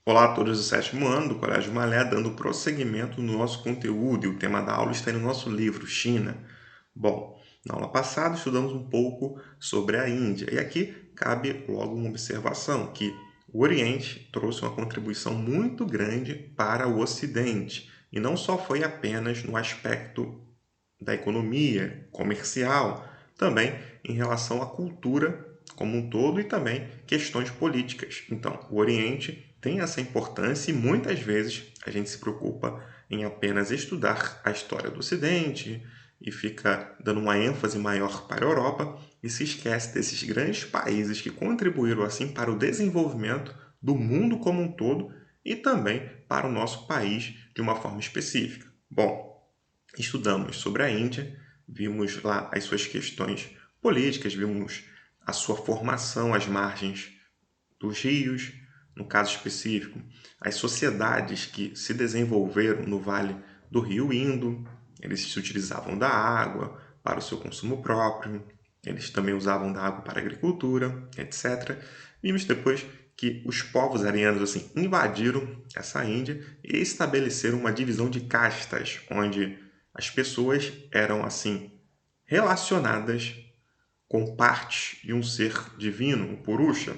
Olá a todos do sétimo ano do Colégio Malé, dando prosseguimento no nosso conteúdo, e o tema da aula está no nosso livro, China. Bom, na aula passada estudamos um pouco sobre a Índia, e aqui cabe logo uma observação, que o Oriente trouxe uma contribuição muito grande para o Ocidente, e não só foi apenas no aspecto da economia, comercial, também em relação à cultura como um todo e também questões políticas. Então, o Oriente tem essa importância e muitas vezes a gente se preocupa em apenas estudar a história do Ocidente e fica dando uma ênfase maior para a Europa e se esquece desses grandes países que contribuíram assim para o desenvolvimento do mundo como um todo e também para o nosso país de uma forma específica. Bom, estudamos sobre a Índia, vimos lá as suas questões políticas, vimos a sua formação às margens dos rios, no caso específico, as sociedades que se desenvolveram no vale do rio Indo, eles se utilizavam da água para o seu consumo próprio, eles também usavam da água para a agricultura, etc. Vimos depois que os povos arianos assim invadiram essa Índia e estabeleceram uma divisão de castas, onde as pessoas eram assim relacionadas com partes de um ser divino, o Purusha.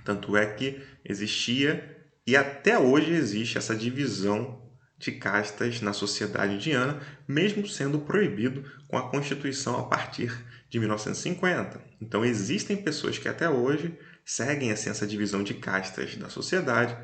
Tanto é que existia e até hoje existe essa divisão de castas na sociedade indiana, mesmo sendo proibido com a Constituição a partir de 1950. Então existem pessoas que até hoje seguem assim, essa divisão de castas da sociedade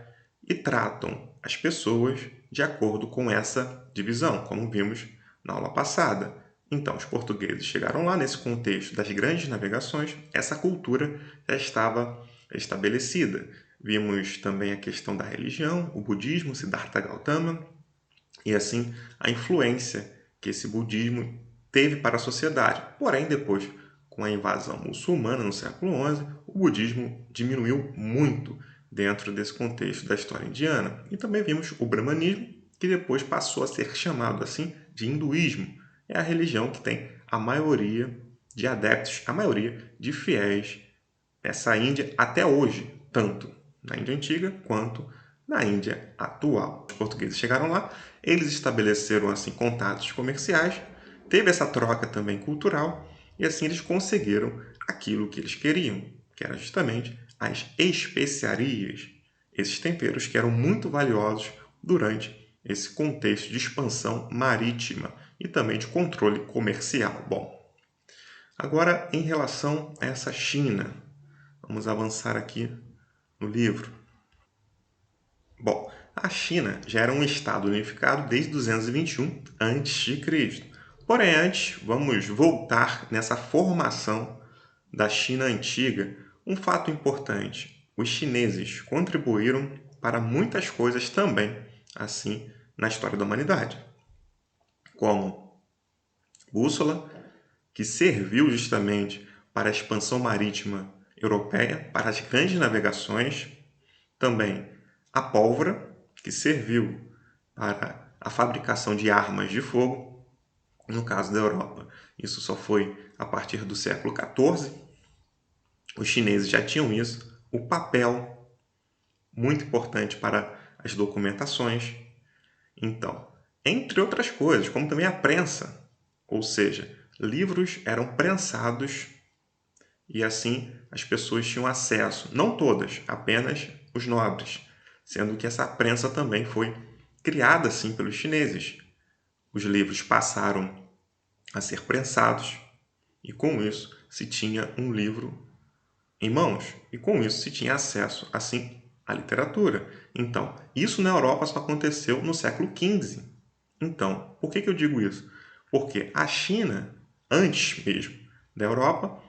e tratam as pessoas de acordo com essa divisão, como vimos na aula passada. Então, os portugueses chegaram lá nesse contexto das grandes navegações, essa cultura já estava estabelecida. Vimos também a questão da religião, o budismo, Siddhartha Gautama, e assim a influência que esse budismo teve para a sociedade. Porém, depois, com a invasão muçulmana no século XI, o budismo diminuiu muito dentro desse contexto da história indiana. E também vimos o brahmanismo, que depois passou a ser chamado assim de hinduísmo. É a religião que tem a maioria de adeptos, a maioria de fiéis nessa Índia até hoje, tanto na Índia antiga quanto na Índia atual. Os portugueses chegaram lá, eles estabeleceram assim contatos comerciais, teve essa troca também cultural e assim eles conseguiram aquilo que eles queriam, que era justamente as especiarias, esses temperos que eram muito valiosos durante esse contexto de expansão marítima e também de controle comercial. Bom, agora em relação a essa China, vamos avançar aqui no livro. Bom, a China já era um estado unificado desde 221 a.C. Porém, antes, vamos voltar nessa formação da China antiga. Um fato importante: os chineses contribuíram para muitas coisas também, assim, na história da humanidade, como bússola, que serviu justamente para a expansão marítima europeia, para as grandes navegações, também a pólvora, que serviu para a fabricação de armas de fogo, no caso da Europa. Isso só foi a partir do século XIV. Os chineses já tinham isso. O papel, muito importante para as documentações. Então, entre outras coisas, como também a prensa, ou seja, livros eram prensados e assim as pessoas tinham acesso, não todas, apenas os nobres, sendo que essa prensa também foi criada assim pelos chineses. Os livros passaram a ser prensados e com isso se tinha um livro em mãos e com isso se tinha acesso assim à literatura. Então, isso na Europa só aconteceu no século XV. Então, por que eu digo isso? Porque a China, antes mesmo da Europa,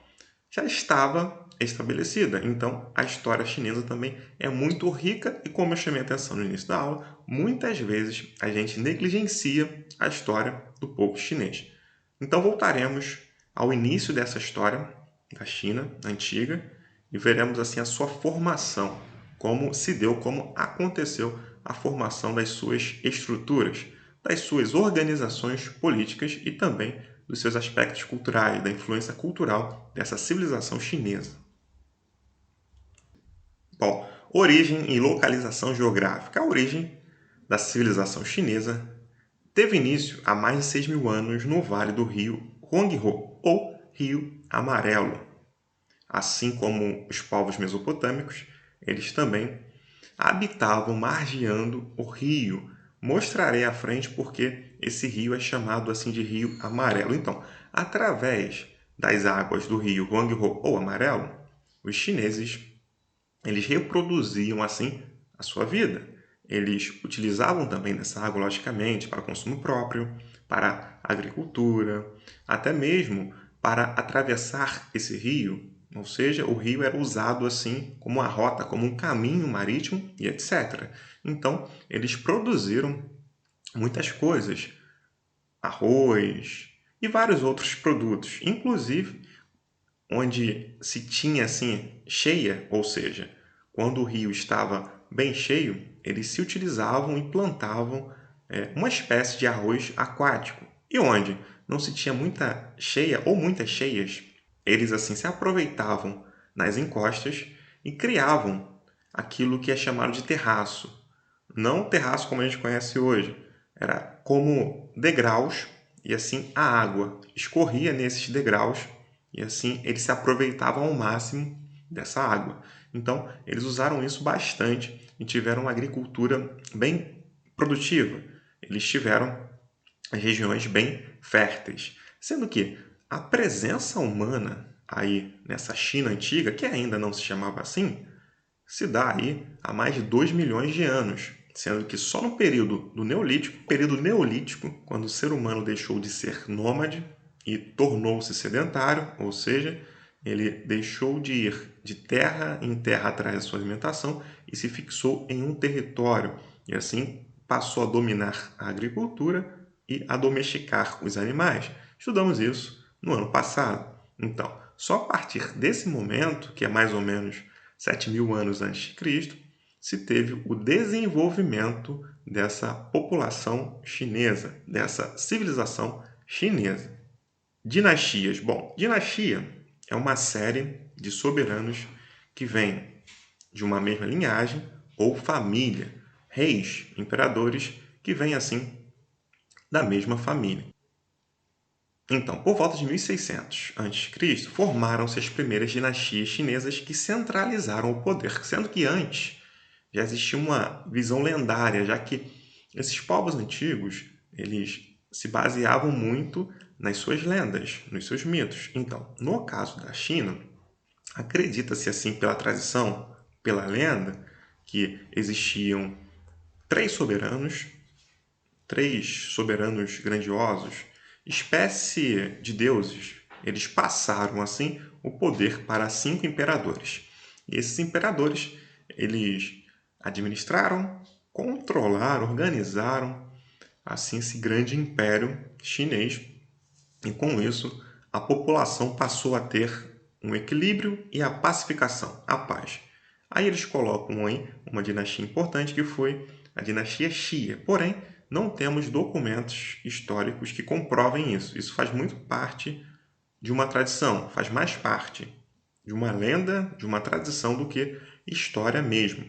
já estava estabelecida. Então, a história chinesa também é muito rica e, como eu chamei a atenção no início da aula, muitas vezes a gente negligencia a história do povo chinês. Então, voltaremos ao início dessa história da China antiga e veremos assim a sua formação, como se deu, como aconteceu a formação das suas estruturas, das suas organizações políticas e também dos seus aspectos culturais, da influência cultural dessa civilização chinesa. Bom, origem e localização geográfica. A origem da civilização chinesa teve início há mais de 6.000 anos no vale do rio Huanghe, ou Rio Amarelo. Assim como os povos mesopotâmicos, eles também habitavam margeando o rio. Mostrarei à frente porque esse rio é chamado assim de Rio Amarelo. Então, através das águas do rio Huanghe ou Amarelo, os chineses eles reproduziam assim a sua vida. Eles utilizavam também dessa água, logicamente, para consumo próprio, para agricultura, até mesmo para atravessar esse rio. Ou seja, o rio era usado assim como uma rota, como um caminho marítimo e etc. Então, eles produziram muitas coisas, arroz e vários outros produtos, inclusive onde se tinha assim cheia, ou seja, quando o rio estava bem cheio, eles se utilizavam e plantavam uma espécie de arroz aquático. E onde não se tinha muita cheia ou muitas cheias, eles assim se aproveitavam nas encostas e criavam aquilo que é chamado de terraço. Não o terraço como a gente conhece hoje, era como degraus e assim a água escorria nesses degraus e assim eles se aproveitavam ao máximo dessa água. Então, eles usaram isso bastante e tiveram uma agricultura bem produtiva. Eles tiveram regiões bem férteis. Sendo que a presença humana aí nessa China antiga, que ainda não se chamava assim, se dá aí há mais de 2 milhões de anos, sendo que só no período neolítico, quando o ser humano deixou de ser nômade e tornou-se sedentário, ou seja, ele deixou de ir de terra em terra atrás da sua alimentação e se fixou em um território, e assim passou a dominar a agricultura e a domesticar os animais. Estudamos isso no ano passado. Então, só a partir desse momento, que é mais ou menos 7.000 anos antes de Cristo, se teve o desenvolvimento dessa população chinesa, dessa civilização chinesa. Dinastias. Bom, dinastia é uma série de soberanos que vem de uma mesma linhagem ou família, reis, imperadores que vêm assim da mesma família. Então, por volta de 1600 a.C., formaram-se as primeiras dinastias chinesas que centralizaram o poder, sendo que antes já existia uma visão lendária, já que esses povos antigos, eles se baseavam muito nas suas lendas, nos seus mitos. Então, no caso da China, acredita-se assim pela tradição, pela lenda, que existiam três soberanos grandiosos, espécie de deuses. Eles passaram assim o poder para 5 imperadores. E esses imperadores, eles administraram, controlaram, organizaram assim esse grande império chinês. E com isso, a população passou a ter um equilíbrio e a pacificação, a paz. Aí eles colocam aí uma dinastia importante que foi a dinastia Xia. Porém, não temos documentos históricos que comprovem isso. Isso faz muito parte de uma tradição, faz mais parte de uma lenda, de uma tradição do que história mesmo.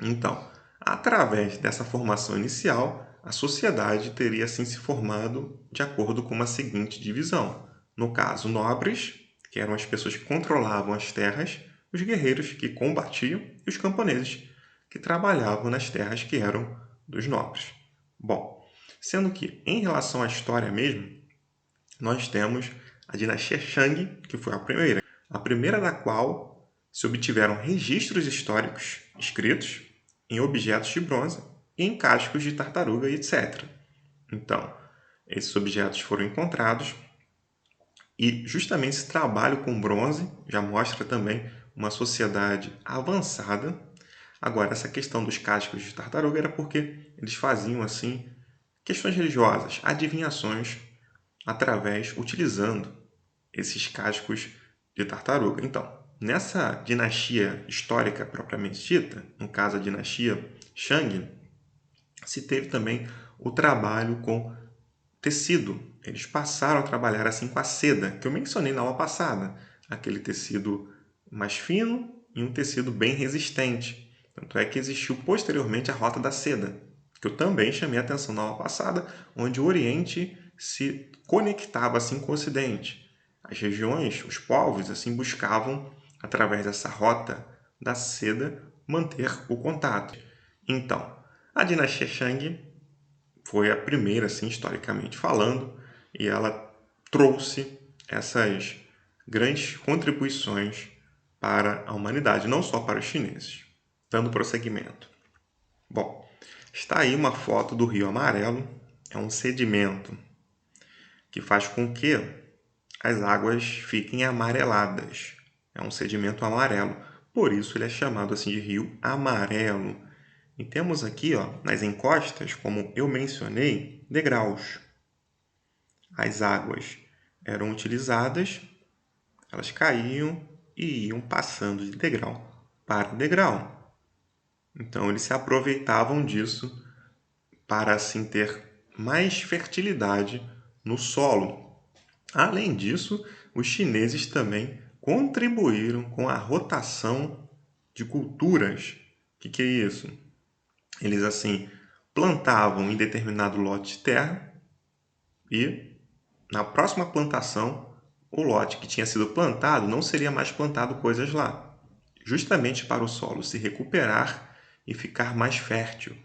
Então, através dessa formação inicial, a sociedade teria assim se formado de acordo com uma seguinte divisão. No caso, nobres, que eram as pessoas que controlavam as terras, os guerreiros que combatiam e os camponeses, que trabalhavam nas terras que eram dos nobres. Bom, sendo que em relação à história mesmo, nós temos a dinastia Shang, que foi a primeira da qual se obtiveram registros históricos escritos em objetos de bronze e em cascos de tartaruga e etc. Então, esses objetos foram encontrados e justamente esse trabalho com bronze já mostra também uma sociedade avançada. Agora, essa questão dos cascos de tartaruga era porque eles faziam assim questões religiosas, adivinhações utilizando esses cascos de tartaruga. Então, nessa dinastia histórica propriamente dita, no caso a dinastia Shang, se teve também o trabalho com tecido. Eles passaram a trabalhar assim com a seda, que eu mencionei na aula passada, aquele tecido mais fino em um tecido bem resistente. Tanto é que existiu posteriormente a Rota da Seda, que eu também chamei a atenção na aula passada, onde o Oriente se conectava assim com o Ocidente. As regiões, os povos, assim buscavam, através dessa Rota da Seda, manter o contato. Então, a dinastia Shang foi a primeira, assim, historicamente falando, e ela trouxe essas grandes contribuições para a humanidade, não só para os chineses. Dando prosseguimento. Bom, está aí uma foto do Rio Amarelo. É um sedimento que faz com que as águas fiquem amareladas. É um sedimento amarelo. Por isso ele é chamado assim de Rio Amarelo. E temos aqui, ó, nas encostas, como eu mencionei, degraus. As águas eram utilizadas, elas caíam e iam passando de degrau para degrau. Então eles se aproveitavam disso para assim ter mais fertilidade no solo. Além disso, os chineses também contribuíram com a rotação de culturas. O que é isso? Eles assim plantavam em determinado lote de terra e na próxima plantação o lote que tinha sido plantado não seria mais plantado coisas lá, justamente para o solo se recuperar e ficar mais fértil.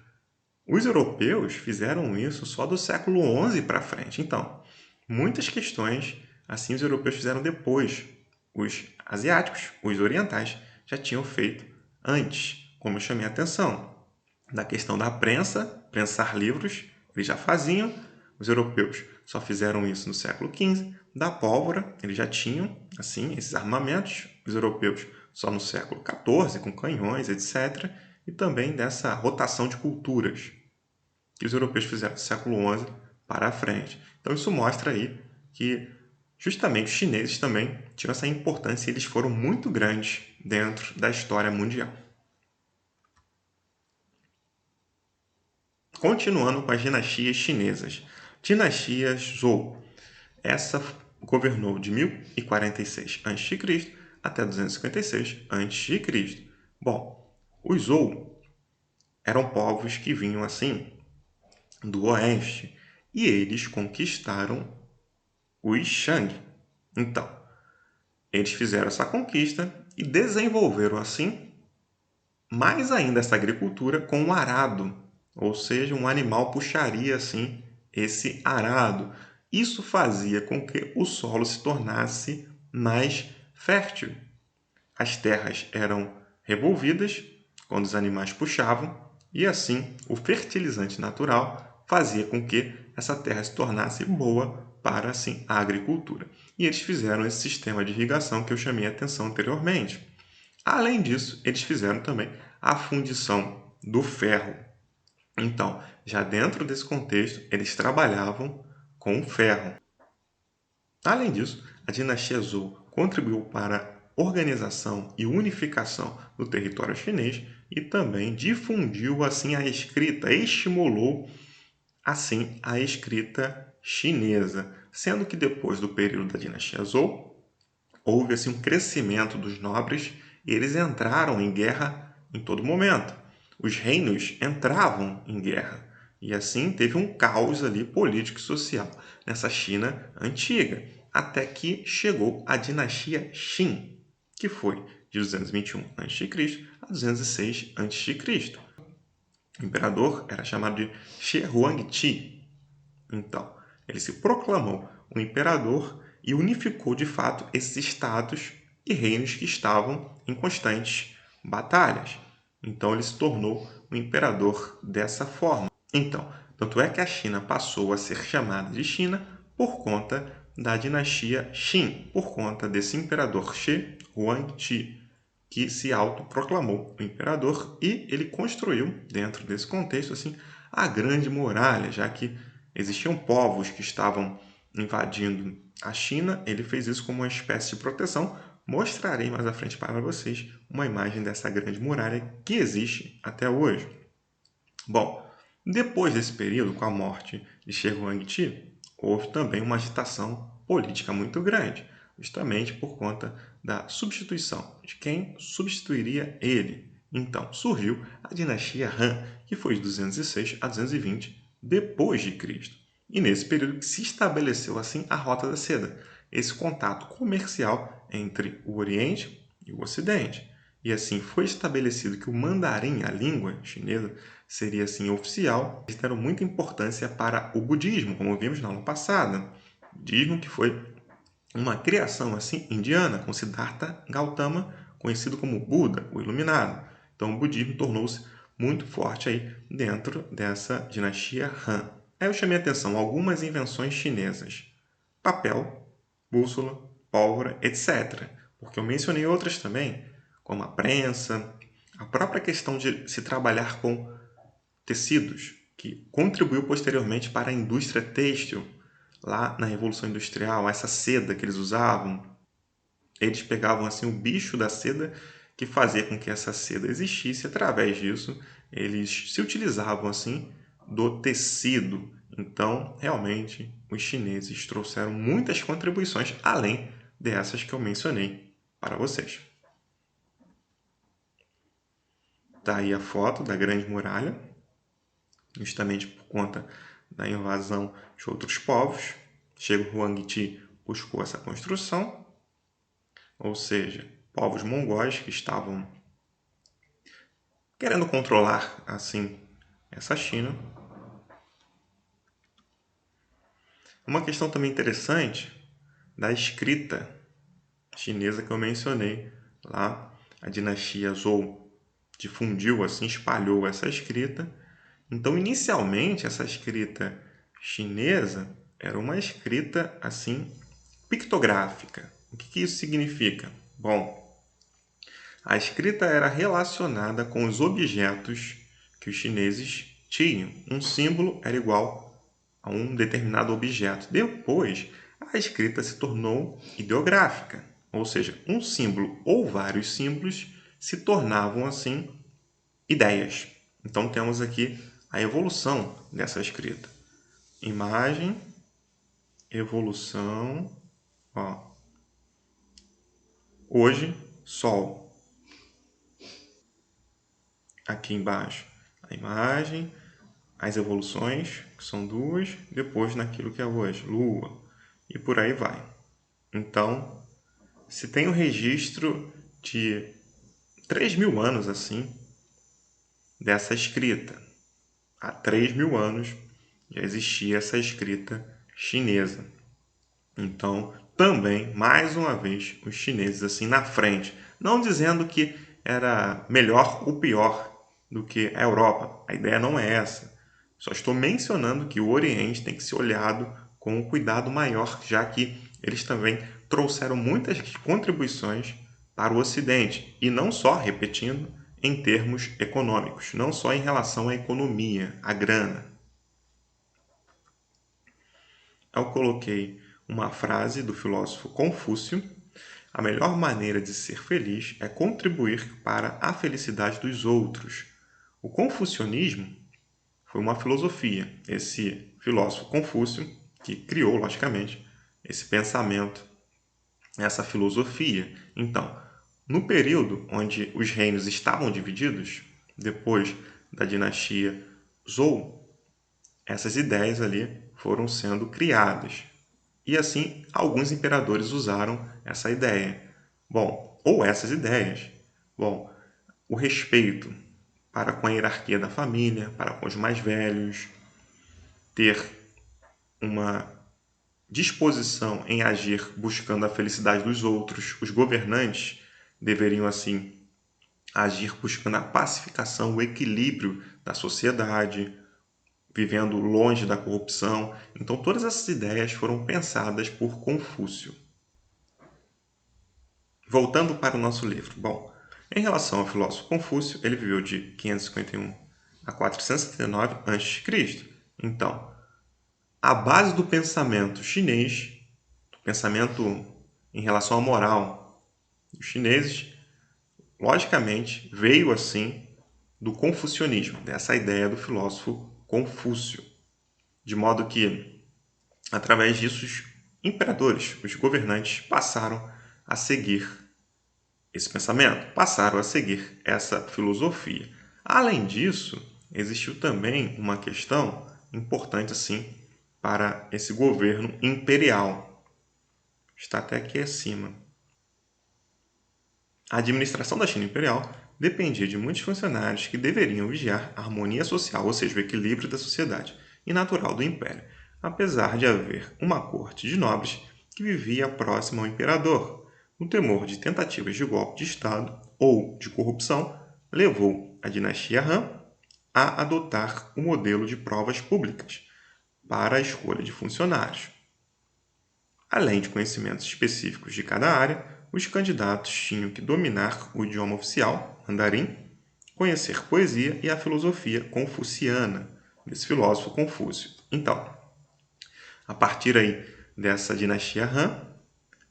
Os europeus fizeram isso só do século XI para frente. Então, muitas questões assim os europeus fizeram depois. Os asiáticos, os orientais, já tinham feito antes, como eu chamei a atenção. Da questão da prensa, prensar livros, eles já faziam. Os europeus só fizeram isso no século XV. Da pólvora, eles já tinham assim esses armamentos. Os europeus só no século XIV, com canhões, etc. E também dessa rotação de culturas que os europeus fizeram do século XI para a frente. Então isso mostra aí que justamente os chineses também tinham essa importância e eles foram muito grandes dentro da história mundial. Continuando com as dinastias chinesas. Dinastia Zhou. Essa governou de 1046 a.C. até 256 a.C. Bom, os Zhou eram povos que vinham assim do oeste e eles conquistaram os Shang. Então, eles fizeram essa conquista e desenvolveram assim mais ainda essa agricultura com o arado, ou seja, um animal puxaria assim esse arado. Isso fazia com que o solo se tornasse mais fértil. As terras eram revolvidas quando os animais puxavam e assim o fertilizante natural fazia com que essa terra se tornasse boa para assim a agricultura. E eles fizeram esse sistema de irrigação que eu chamei a atenção anteriormente. Além disso, eles fizeram também a fundição do ferro. Então, já dentro desse contexto, eles trabalhavam com o ferro. Além disso, a dinastia Zhou contribuiu para a organização e unificação do território chinês e também difundiu assim a escrita, estimulou assim a escrita chinesa, sendo que depois do período da dinastia Zhou, houve assim um crescimento dos nobres e eles entraram em guerra em todo momento. Os reinos entravam em guerra e assim teve um caos ali político e social nessa China antiga, até que chegou a dinastia Qin, que foi de 221 a.C. a 206 a.C. O imperador era chamado de Shi Huangdi. Então, ele se proclamou um imperador e unificou de fato esses estados e reinos que estavam em constantes batalhas. Então ele se tornou um imperador dessa forma. Então, tanto é que a China passou a ser chamada de China por conta da dinastia Qin, por conta desse imperador Shi Huangdi, que se autoproclamou o imperador e ele construiu, dentro desse contexto, assim, a Grande Muralha, já que existiam povos que estavam invadindo a China, ele fez isso como uma espécie de proteção. Mostrarei mais à frente para vocês uma imagem dessa grande muralha que existe até hoje. Bom, depois desse período, com a morte de Shi Huangdi, houve também uma agitação política muito grande. justamente por conta da substituição, de quem substituiria ele. Então, surgiu a dinastia Han, que foi de 206 a 220 depois de Cristo. E nesse período que se estabeleceu assim a Rota da Seda, esse contato comercial entre o Oriente e o Ocidente. E assim foi estabelecido que o mandarim, a língua chinesa, seria assim oficial. Eles deram muita importância para o budismo, como vimos na aula passada. O budismo que foi uma criação assim indiana, com Siddhartha Gautama, conhecido como Buda, o Iluminado. Então o budismo tornou-se muito forte aí dentro dessa dinastia Han. Aí eu chamei a atenção algumas invenções chinesas: papel, bússola, pólvora, etc. Porque eu mencionei outras também, como a prensa, a própria questão de se trabalhar com tecidos, que contribuiu posteriormente para a indústria têxtil. Lá na Revolução Industrial, essa seda que eles usavam, eles pegavam assim o bicho da seda que fazia com que essa seda existisse. Através disso, eles se utilizavam assim do tecido. Então, realmente, os chineses trouxeram muitas contribuições além dessas que eu mencionei para vocês. Tá aí a foto da Grande Muralha, justamente por conta da invasão de outros povos. Chego Huang Ti buscou essa construção, ou seja, povos mongóis que estavam querendo controlar assim essa China. Uma questão também interessante da escrita chinesa que eu mencionei lá, a dinastia Zhou difundiu assim, espalhou essa escrita. Então, inicialmente, essa escrita chinesa era uma escrita assim pictográfica. O que isso significa? Bom, a escrita era relacionada com os objetos que os chineses tinham. Um símbolo era igual a um determinado objeto. Depois, a escrita se tornou ideográfica, ou seja, um símbolo ou vários símbolos se tornavam assim ideias. Então temos aqui a evolução dessa escrita. Imagem, evolução, ó. Hoje, sol. Aqui embaixo, a imagem, as evoluções, que são duas, depois naquilo que é hoje, lua, e por aí vai. Então, se tem um registro de 3.000 anos assim, dessa escrita. Há 3.000 anos já existia essa escrita chinesa. Então, também, mais uma vez, os chineses assim na frente. Não dizendo que era melhor ou pior do que a Europa. A ideia não é essa. Só estou mencionando que o Oriente tem que ser olhado com um cuidado maior, já que eles também trouxeram muitas contribuições para o Ocidente. E não só, repetindo, em termos econômicos, não só em relação à economia, à grana. Eu coloquei uma frase do filósofo Confúcio: a melhor maneira de ser feliz é contribuir para a felicidade dos outros. O confucionismo foi uma filosofia. Esse filósofo Confúcio, que criou, logicamente, esse pensamento, essa filosofia. Então, no período onde os reinos estavam divididos, depois da dinastia Zhou, essas ideias ali foram sendo criadas. E assim, alguns imperadores usaram essa ideia. Bom, ou essas ideias. Bom, o respeito para com a hierarquia da família, para com os mais velhos, ter uma disposição em agir buscando a felicidade dos outros. Os governantes deveriam, assim, agir buscando a pacificação, o equilíbrio da sociedade, vivendo longe da corrupção. Então, todas essas ideias foram pensadas por Confúcio. Voltando para o nosso livro. Bom, em relação ao filósofo Confúcio, ele viveu de 551 a 479 a.C. Então, a base do pensamento chinês, do pensamento em relação à moral dos chineses, logicamente, veio assim do confucionismo, dessa ideia do filósofo Confúcio. De modo que, através disso, imperadores, os governantes, passaram a seguir esse pensamento, passaram a seguir essa filosofia. Além disso, existiu também uma questão importante assim para esse governo imperial. Está até aqui acima. A administração da China imperial dependia de muitos funcionários que deveriam vigiar a harmonia social, ou seja, o equilíbrio da sociedade e natural do império, apesar de haver uma corte de nobres que vivia próxima ao imperador. O temor de tentativas de golpe de Estado ou de corrupção levou a dinastia Han a adotar o modelo de provas públicas para a escolha de funcionários. Além de conhecimentos específicos de cada área, os candidatos tinham que dominar o idioma oficial, mandarim, conhecer poesia e a filosofia confuciana, desse filósofo Confúcio. Então, a partir aí dessa dinastia Han,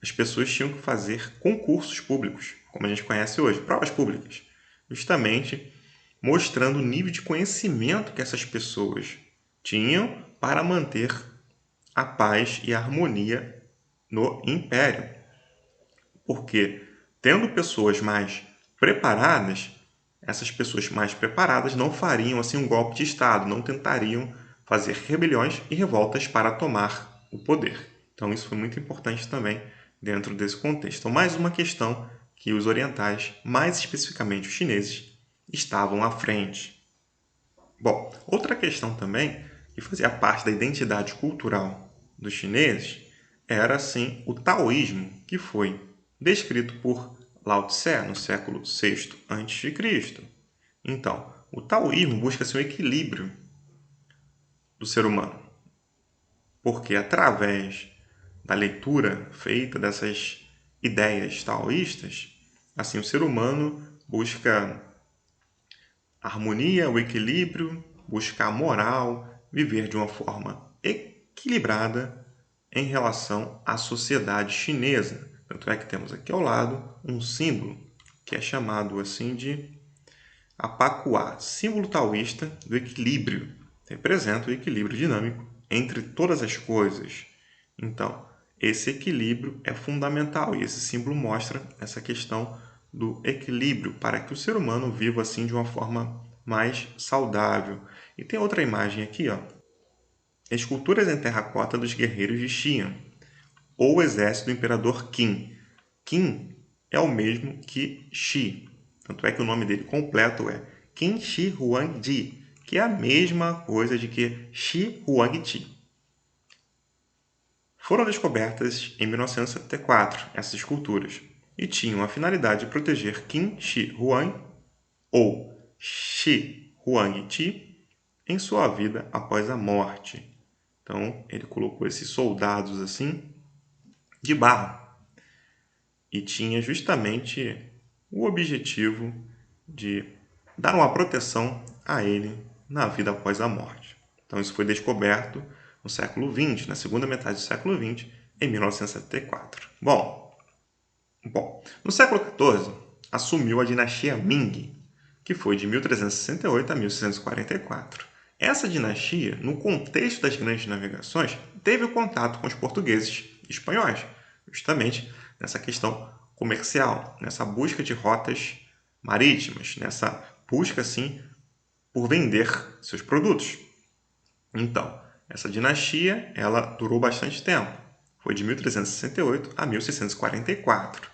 as pessoas tinham que fazer concursos públicos, como a gente conhece hoje, provas públicas, justamente mostrando o nível de conhecimento que essas pessoas tinham para manter a paz e a harmonia no império. Porque, tendo pessoas mais preparadas, essas pessoas mais preparadas não fariam assim um golpe de Estado, não tentariam fazer rebeliões e revoltas para tomar o poder. Então, isso foi muito importante também dentro desse contexto. Então, mais uma questão que os orientais, mais especificamente os chineses, estavam à frente. Bom, outra questão também que fazia parte da identidade cultural dos chineses era, sim, o taoísmo, que foi descrito por Lao Tse no século VI a.C. Então, o taoísmo busca o equilíbrio do ser humano, porque através da leitura feita dessas ideias taoístas, assim, o ser humano busca a harmonia, o equilíbrio, buscar a moral, viver de uma forma equilibrada em relação à sociedade chinesa. Tanto é que temos aqui ao lado um símbolo que é chamado assim de Apacuá, símbolo taoísta do equilíbrio. Representa o equilíbrio dinâmico entre todas as coisas. Então, esse equilíbrio é fundamental e esse símbolo mostra essa questão do equilíbrio para que o ser humano viva assim de uma forma mais saudável. E tem outra imagem aqui, ó. Esculturas em terracota dos guerreiros de Xi'an, ou o exército do imperador Qin. Qin é o mesmo que Shi. Tanto é que o nome dele completo é Qin Shi Huangdi, que é a mesma coisa de que Shi Huangdi. Foram descobertas em 1974 essas esculturas e tinham a finalidade de proteger Qin Shi Huang ou Shi Huangdi em sua vida após a morte. Então, ele colocou esses soldados assim de barro e tinha justamente o objetivo de dar uma proteção a ele na vida após a morte. Então, isso foi descoberto no século XX, na segunda metade do século XX, em 1974. Bom, no século XIV, assumiu a dinastia Ming, que foi de 1368 a 1644. Essa dinastia, no contexto das grandes navegações, teve o contato com os portugueses e espanhóis, justamente nessa questão comercial, nessa busca de rotas marítimas, nessa busca, assim, por vender seus produtos. Então, essa dinastia, ela durou bastante tempo. Foi de 1368 a 1644.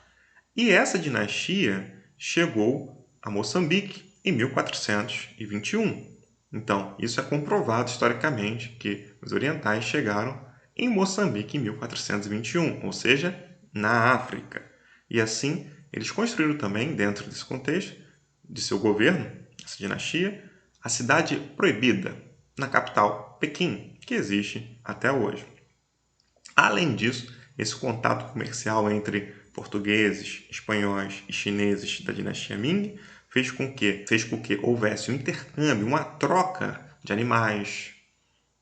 E essa dinastia chegou a Moçambique em 1421. Então, isso é comprovado historicamente que os orientais chegaram em Moçambique em 1421, ou seja, na África. E assim, eles construíram também, dentro desse contexto de seu governo, essa dinastia, a cidade proibida, na capital, Pequim, que existe até hoje. Além disso, esse contato comercial entre portugueses, espanhóis e chineses da dinastia Ming fez com que houvesse um intercâmbio, uma troca de animais,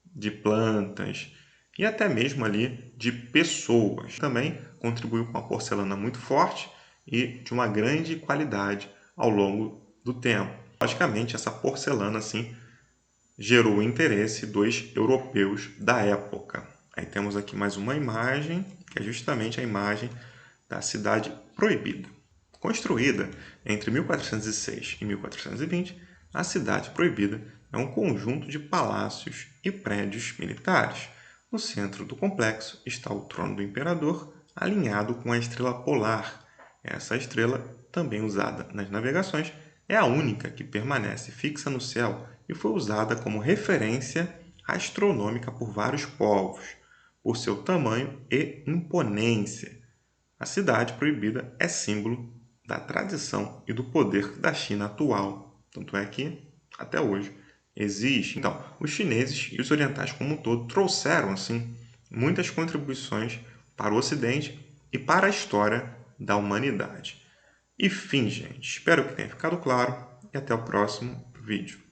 de plantas e até mesmo ali de pessoas. Também contribuiu com uma porcelana muito forte e de uma grande qualidade ao longo do tempo. Logicamente, essa porcelana assim gerou o interesse dos europeus da época. Aí temos aqui mais uma imagem, que é justamente a imagem da Cidade Proibida. Construída entre 1406 e 1420, a Cidade Proibida é um conjunto de palácios e prédios militares. No centro do complexo está o trono do imperador, alinhado com a estrela polar. Essa estrela, também usada nas navegações, é a única que permanece fixa no céu e foi usada como referência astronômica por vários povos, por seu tamanho e imponência. A Cidade Proibida é símbolo da tradição e do poder da China atual. Tanto é que, até hoje, existe. Então, os chineses e os orientais como um todo trouxeram, assim, muitas contribuições para o Ocidente e para a história da humanidade. E fim, gente. Espero que tenha ficado claro e até o próximo vídeo.